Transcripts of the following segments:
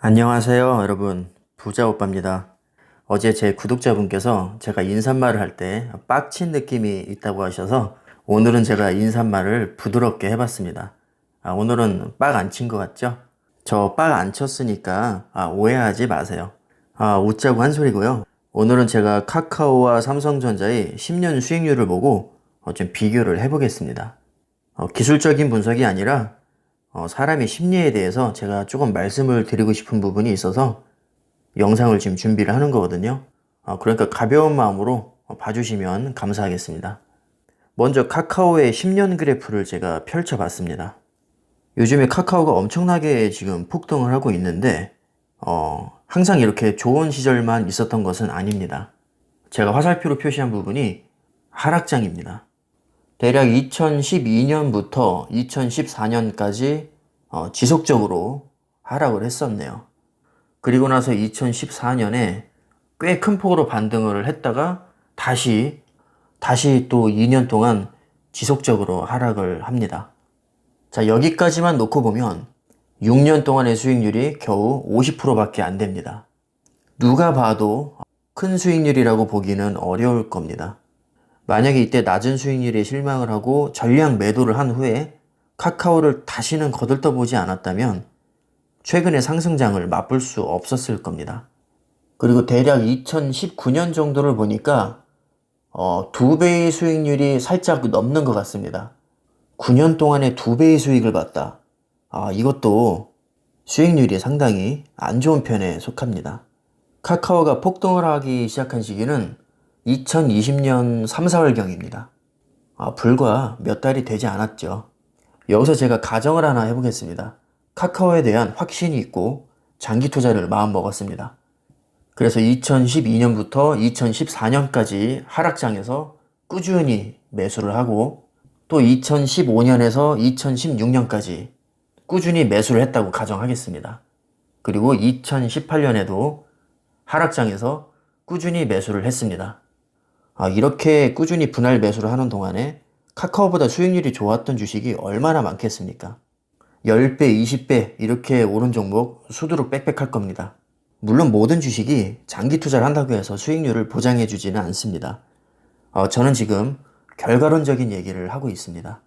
안녕하세요, 여러분. 부자오빠입니다. 어제 제 구독자분께서 제가 인사말을 할 때 빡친 느낌이 있다고 하셔서 오늘은 제가 인사말을 부드럽게 해봤습니다. 오늘은 빡 안 친 것 같죠? 저 빡 안 쳤으니까 오해하지 마세요. 웃자고 한 소리고요. 오늘은 제가 카카오와 삼성전자의 10년 수익률을 보고 좀 비교를 해보겠습니다. 기술적인 분석이 아니라 사람의 심리에 대해서 제가 조금 말씀을 드리고 싶은 부분이 있어서 영상을 지금 준비를 하는 거거든요. 그러니까 가벼운 마음으로 봐주시면 감사하겠습니다. 먼저 카카오의 10년 그래프를 제가 펼쳐봤습니다. 요즘에 카카오가 엄청나게 지금 폭등을 하고 있는데 항상 이렇게 좋은 시절만 있었던 것은 아닙니다. 제가 화살표로 표시한 부분이 하락장입니다. 대략 2012년부터 2014년까지 지속적으로 하락을 했었네요. 그리고 나서 2014년에 꽤 큰 폭으로 반등을 했다가 다시 또 2년 동안 지속적으로 하락을 합니다. 자, 여기까지만 놓고 보면 6년 동안의 수익률이 겨우 50%밖에 안 됩니다. 누가 봐도 큰 수익률이라고 보기는 어려울 겁니다. 만약에 이때 낮은 수익률에 실망을 하고 전량 매도를 한 후에 카카오를 다시는 거들떠보지 않았다면 최근의 상승장을 맛볼 수 없었을 겁니다. 그리고 대략 2019년 정도를 보니까 2배의 수익률이 살짝 넘는 것 같습니다. 9년 동안에 2배의 수익을 봤다. 이것도 수익률이 상당히 안 좋은 편에 속합니다. 카카오가 폭등을 하기 시작한 시기는 2020년 3, 4월경입니다. 불과 몇 달이 되지 않았죠. 여기서 제가 가정을 하나 해보겠습니다. 카카오에 대한 확신이 있고 장기 투자를 마음먹었습니다. 그래서 2012년부터 2014년까지 하락장에서 꾸준히 매수를 하고 또 2015년에서 2016년까지 꾸준히 매수를 했다고 가정하겠습니다. 그리고 2018년에도 하락장에서 꾸준히 매수를 했습니다. 이렇게 꾸준히 분할 매수를 하는 동안에 카카오보다 수익률이 좋았던 주식이 얼마나 많겠습니까? 10배, 20배 이렇게 오른 종목 수두룩 빽빽할 겁니다. 물론 모든 주식이 장기 투자를 한다고 해서 수익률을 보장해 주지는 않습니다. 저는 지금 결과론적인 얘기를 하고 있습니다.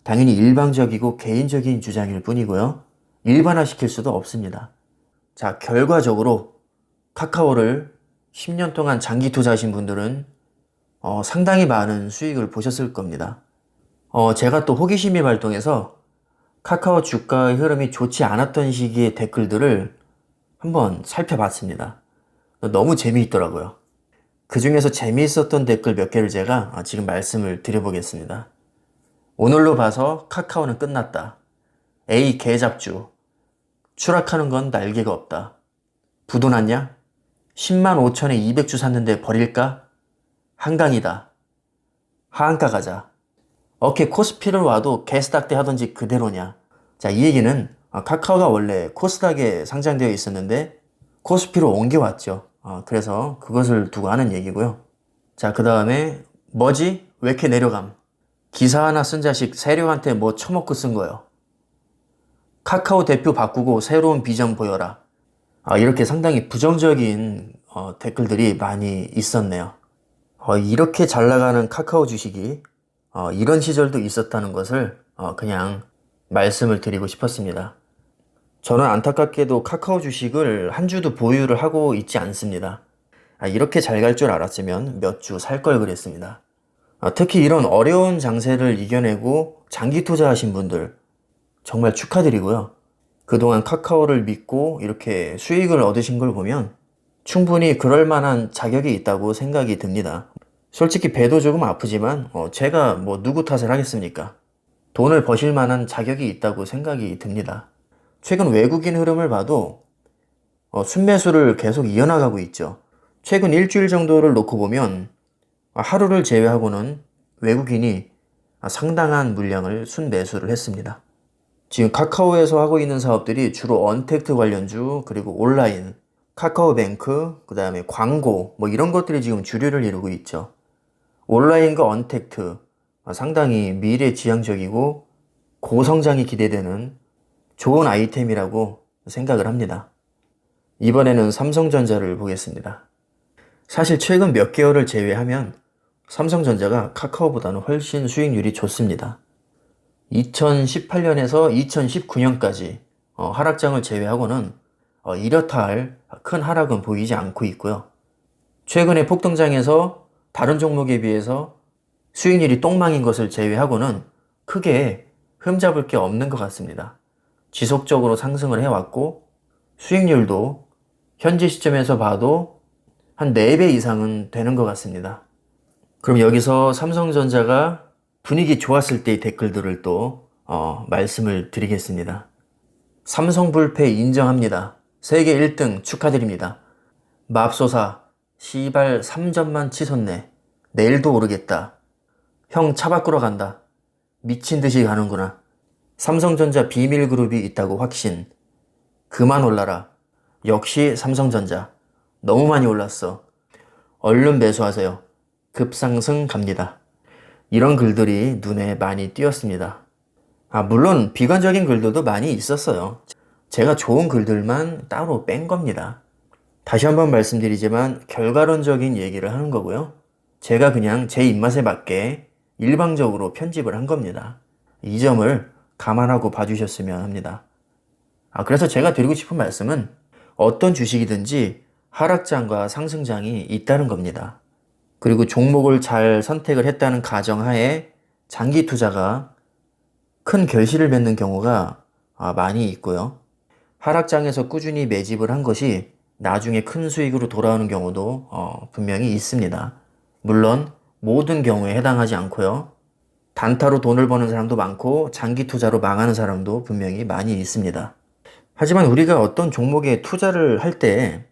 당연히 일방적이고 개인적인 주장일 뿐이고요. 일반화시킬 수도 없습니다. 자, 결과적으로 카카오를 10년 동안 장기 투자하신 분들은 상당히 많은 수익을 보셨을 겁니다. 제가 또 호기심이 발동해서 카카오 주가의 흐름이 좋지 않았던 시기의 댓글들을 한번 살펴봤습니다. 너무 재미있더라고요. 그 중에서 재미있었던 댓글 몇 개를 제가 지금 말씀을 드려보겠습니다. 오늘로 봐서 카카오는 끝났다. A 개잡주. 추락하는 건 날개가 없다. 부도 났냐? 10만 5천에 200주 샀는데 버릴까? 한강이다. 하한가 가자. 코스피를 와도 개스닥 때 하던지 그대로냐. 자, 이 얘기는 카카오가 원래 코스닥에 상장되어 있었는데 코스피로 옮겨왔죠. 그래서 그것을 두고 하는 얘기고요. 자, 그 다음에 뭐지? 왜 이렇게 내려감? 기사 하나 쓴 자식 세력한테 뭐 처먹고 쓴 거요. 카카오 대표 바꾸고 새로운 비전 보여라. 이렇게 상당히 부정적인 댓글들이 많이 있었네요. 이렇게 잘 나가는 카카오 주식이 이런 시절도 있었다는 것을 그냥 말씀을 드리고 싶었습니다. 저는 안타깝게도 카카오 주식을 한 주도 보유를 하고 있지 않습니다. 이렇게 잘 갈 줄 알았으면 몇 주 살 걸 그랬습니다. 특히 이런 어려운 장세를 이겨내고 장기 투자하신 분들 정말 축하드리고요. 그동안 카카오를 믿고 이렇게 수익을 얻으신 걸 보면 충분히 그럴 만한 자격이 있다고 생각이 듭니다. 솔직히 배도 조금 아프지만 제가 뭐 누구 탓을 하겠습니까? 돈을 버실 만한 자격이 있다고 생각이 듭니다. 최근 외국인 흐름을 봐도 순매수를 계속 이어나가고 있죠. 최근 일주일 정도를 놓고 보면 하루를 제외하고는 외국인이 상당한 물량을 순매수를 했습니다. 지금 카카오에서 하고 있는 사업들이 주로 언택트 관련주, 그리고 온라인, 카카오뱅크, 그 다음에 광고 뭐 이런 것들이 지금 주류를 이루고 있죠. 온라인과 언택트 상당히 미래지향적이고 고성장이 기대되는 좋은 아이템이라고 생각을 합니다. 이번에는 삼성전자를 보겠습니다. 사실 최근 몇 개월을 제외하면 삼성전자가 카카오보다는 훨씬 수익률이 좋습니다. 2018년에서 2019년까지 하락장을 제외하고는 이렇다 할 큰 하락은 보이지 않고 있고요. 최근에 폭등장에서 다른 종목에 비해서 수익률이 똥망인 것을 제외하고는 크게 흠잡을 게 없는 것 같습니다. 지속적으로 상승을 해왔고 수익률도 현재 시점에서 봐도 한 4배 이상은 되는 것 같습니다. 그럼 여기서 삼성전자가 분위기 좋았을 때의 댓글들을 또 말씀을 드리겠습니다. 삼성불패 인정합니다. 세계 1등 축하드립니다. 맙소사 시발 3점만 치솟네. 내일도 오르겠다. 형 차 바꾸러 간다. 미친 듯이 가는구나. 삼성전자 비밀그룹이 있다고 확신. 그만 올라라. 역시 삼성전자. 너무 많이 올랐어. 얼른 매수하세요. 급상승 갑니다. 이런 글들이 눈에 많이 띄었습니다. 물론 비관적인 글들도 많이 있었어요. 제가 좋은 글들만 따로 뺀 겁니다. 다시 한번 말씀드리지만 결과론적인 얘기를 하는 거고요. 제가 그냥 제 입맛에 맞게 일방적으로 편집을 한 겁니다. 이 점을 감안하고 봐주셨으면 합니다. 그래서 제가 드리고 싶은 말씀은 어떤 주식이든지 하락장과 상승장이 있다는 겁니다. 그리고 종목을 잘 선택을 했다는 가정하에 장기 투자가 큰 결실을 맺는 경우가 많이 있고요. 하락장에서 꾸준히 매집을 한 것이 나중에 큰 수익으로 돌아오는 경우도 분명히 있습니다. 물론 모든 경우에 해당하지 않고요. 단타로 돈을 버는 사람도 많고 장기 투자로 망하는 사람도 분명히 많이 있습니다. 하지만 우리가 어떤 종목에 투자를 할 때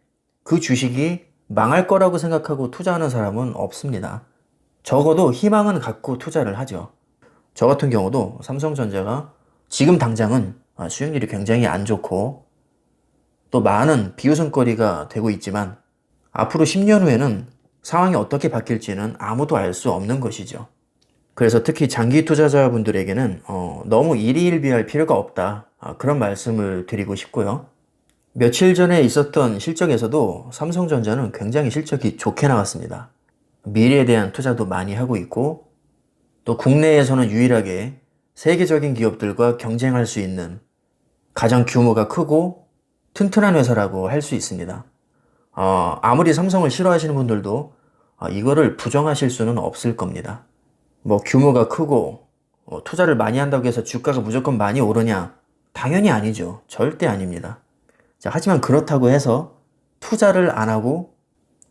그 주식이 망할 거라고 생각하고 투자하는 사람은 없습니다. 적어도 희망은 갖고 투자를 하죠. 저 같은 경우도 삼성전자가 지금 당장은 수익률이 굉장히 안 좋고 또 많은 비웃음거리가 되고 있지만 앞으로 10년 후에는 상황이 어떻게 바뀔지는 아무도 알 수 없는 것이죠. 그래서 특히 장기 투자자분들에게는 너무 일희일비할 필요가 없다. 그런 말씀을 드리고 싶고요. 며칠 전에 있었던 실적에서도 삼성전자는 굉장히 실적이 좋게 나왔습니다. 미래에 대한 투자도 많이 하고 있고 또 국내에서는 유일하게 세계적인 기업들과 경쟁할 수 있는 가장 규모가 크고 튼튼한 회사라고 할 수 있습니다. 아무리 삼성을 싫어하시는 분들도 이거를 부정하실 수는 없을 겁니다. 규모가 크고 투자를 많이 한다고 해서 주가가 무조건 많이 오르냐? 당연히 아니죠. 절대 아닙니다. 하지만 그렇다고 해서 투자를 안 하고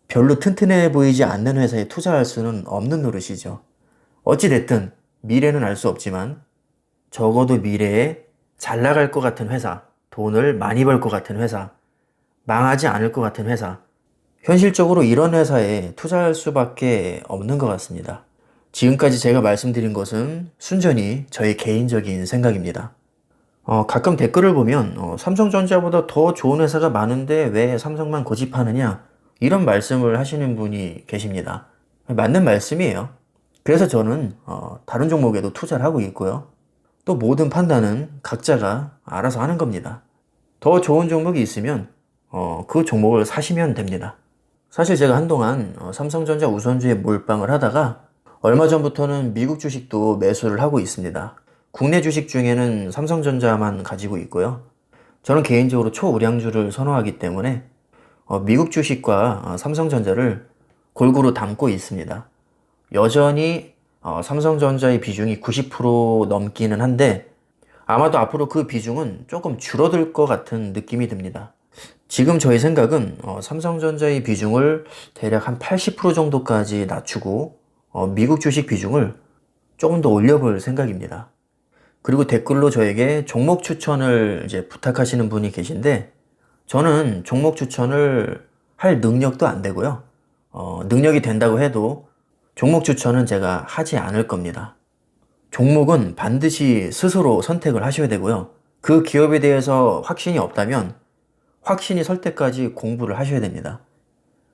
별로 튼튼해 보이지 않는 회사에 투자할 수는 없는 노릇이죠. 어찌됐든 미래는 알 수 없지만 적어도 미래에 잘 나갈 것 같은 회사, 돈을 많이 벌 것 같은 회사, 망하지 않을 것 같은 회사, 현실적으로 이런 회사에 투자할 수밖에 없는 것 같습니다. 지금까지 제가 말씀드린 것은 순전히 저의 개인적인 생각입니다. 가끔 댓글을 보면 삼성전자보다 더 좋은 회사가 많은데 왜 삼성만 고집하느냐 이런 말씀을 하시는 분이 계십니다. 맞는 말씀이에요. 그래서 저는 다른 종목에도 투자를 하고 있고요. 또 모든 판단은 각자가 알아서 하는 겁니다. 더 좋은 종목이 있으면 그 종목을 사시면 됩니다. 사실 제가 한동안 삼성전자 우선주에 몰빵을 하다가 얼마 전부터는 미국 주식도 매수를 하고 있습니다. 국내 주식 중에는 삼성전자만 가지고 있고요. 저는 개인적으로 초우량주를 선호하기 때문에 미국 주식과 삼성전자를 골고루 담고 있습니다. 여전히 삼성전자의 비중이 90% 넘기는 한데 아마도 앞으로 그 비중은 조금 줄어들 것 같은 느낌이 듭니다. 지금 저희 생각은 삼성전자의 비중을 대략 한 80% 정도까지 낮추고 미국 주식 비중을 조금 더 올려볼 생각입니다. 그리고 댓글로 저에게 종목 추천을 이제 부탁하시는 분이 계신데 저는 종목 추천을 할 능력도 안 되고요. 능력이 된다고 해도 종목 추천은 제가 하지 않을 겁니다. 종목은 반드시 스스로 선택을 하셔야 되고요. 그 기업에 대해서 확신이 없다면 확신이 설 때까지 공부를 하셔야 됩니다.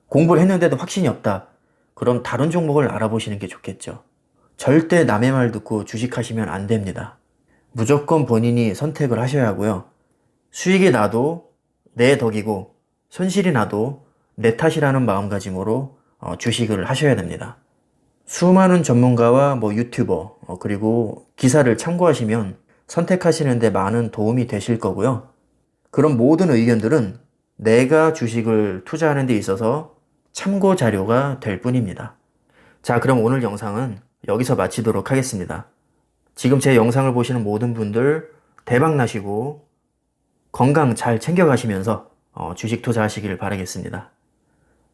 공부를 했는데도 확신이 없다. 그럼 다른 종목을 알아보시는 게 좋겠죠. 절대 남의 말 듣고 주식하시면 안 됩니다. 무조건 본인이 선택을 하셔야 하고요. 수익이 나도 내 덕이고 손실이 나도 내 탓이라는 마음가짐으로 주식을 하셔야 됩니다. 수많은 전문가와 유튜버 그리고 기사를 참고하시면 선택하시는데 많은 도움이 되실 거고요. 그런 모든 의견들은 내가 주식을 투자하는 데 있어서 참고 자료가 될 뿐입니다. 자, 그럼 오늘 영상은 여기서 마치도록 하겠습니다. 지금 제 영상을 보시는 모든 분들 대박 나시고 건강 잘 챙겨가시면서 주식 투자하시길 바라겠습니다.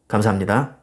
감사합니다.